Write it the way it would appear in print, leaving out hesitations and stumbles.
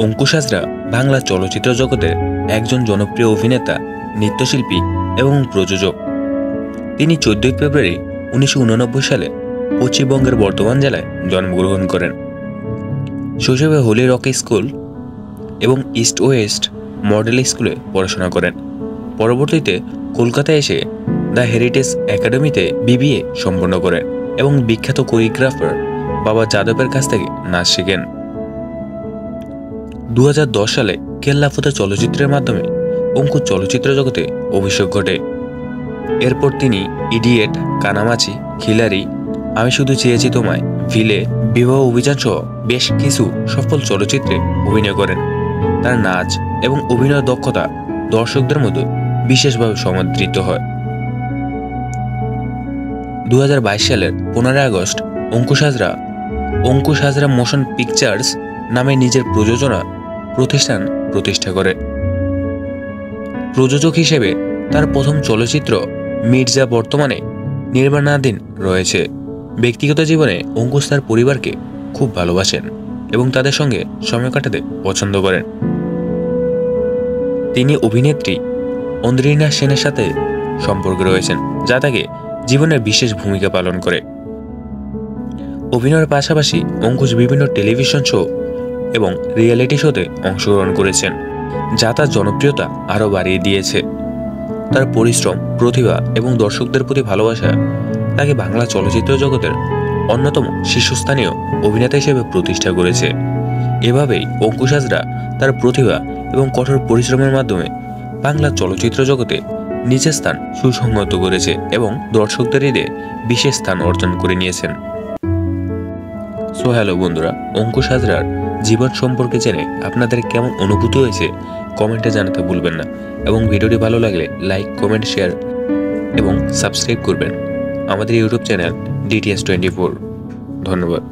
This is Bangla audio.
অঙ্কুশ হাজরা বাংলা চলচ্চিত্র জগতের একজন জনপ্রিয় অভিনেতা, নৃত্যশিল্পী এবং প্রযোজক। তিনি 14 ফেব্রুয়ারি 1989 সালে পশ্চিমবঙ্গের বর্ধমান জেলায় জন্মগ্রহণ করেন। শৈশবে হোলি রক স্কুল এবং ইস্ট ওয়েস্ট মডেল স্কুলে পড়াশোনা করেন। পরবর্তীতে কলকাতায় এসে দ্য হেরিটেজ একাডেমিতে বিবিএ সম্পন্ন করেন এবং বিখ্যাত কোরিওগ্রাফার বাবা যাদবের কাছ থেকে নাচ শেখেন। 2010 সালে কেল্লাফতে চলচ্চিত্রের মাধ্যমে অঙ্কুশ চলচ্চিত্র জগতে অভিষেক ঘটে। এরপর তিনি ইডিয়েট, কানামাছি, খিলাড়ি, আমি শুধু চেয়েছি তোমায়, ভিলে, বিবাহ অভিযান সহ বেশ কিছু সফল চলচ্চিত্রে অভিনয় করেন। তার নাচ এবং অভিনয় দক্ষতা দর্শকদের মধ্যে বিশেষভাবে সমাদৃত হয়। 2022 সালের 15 August Ankush Hazra motion pictures নামে নিজের প্রযোজনা প্রতিষ্ঠান প্রতিষ্ঠা করে। প্রযোজক হিসেবে তার প্রথম চলচ্চিত্র মির্জা বর্তমানে নির্মাণাধীন রয়েছে। ব্যক্তিগত জীবনে অঙ্কুশ তার পরিবারকে খুব ভালোবাসেন এবং তাদের সঙ্গে সময় কাটাতে পছন্দ করেন। তিনি অভিনেত্রী অন্দ্রিনা সেনের সাথে সম্পর্কে রয়েছেন, যা তাকে জীবনের বিশেষ ভূমিকা পালন করে। অভিনয়ের পাশাপাশি অঙ্কুশ বিভিন্ন টেলিভিশন শো এবং রিয়েলিটি শোতে অংশগ্রহণ করেছেন, যা তার জনপ্রিয়তা আরও বাড়িয়ে দিয়েছে। তার পরিশ্রম, প্রতিভা এবং দর্শকদের প্রতি ভালোবাসা তাকে বাংলা চলচ্চিত্র জগতের অন্যতম শীর্ষস্থানীয় অভিনেতা হিসেবে প্রতিষ্ঠা করেছে। এভাবেই অঙ্কুশ হাজরা তার প্রতিভা এবং কঠোর পরিশ্রমের মাধ্যমে বাংলা চলচ্চিত্র জগতে নিজের স্থান সুসংহত করেছে এবং দর্শকদের হৃদয়ে বিশেষ স্থান অর্জন করে নিয়েছেন। সো হ্যালো বন্ধুরা, অঙ্কুশ হাজরার জীবন সম্পর্কে জেনে আপনাদের কেমন অনুভূতি হয়েছে কমেন্টে জানাতে ভুলবেন না এবং ভিডিওটি ভালো লাগলে লাইক, কমেন্ট, শেয়ার এবং সাবস্ক্রাইব করবেন আমাদের ইউটিউব চ্যানেল DTS24। ধন্যবাদ।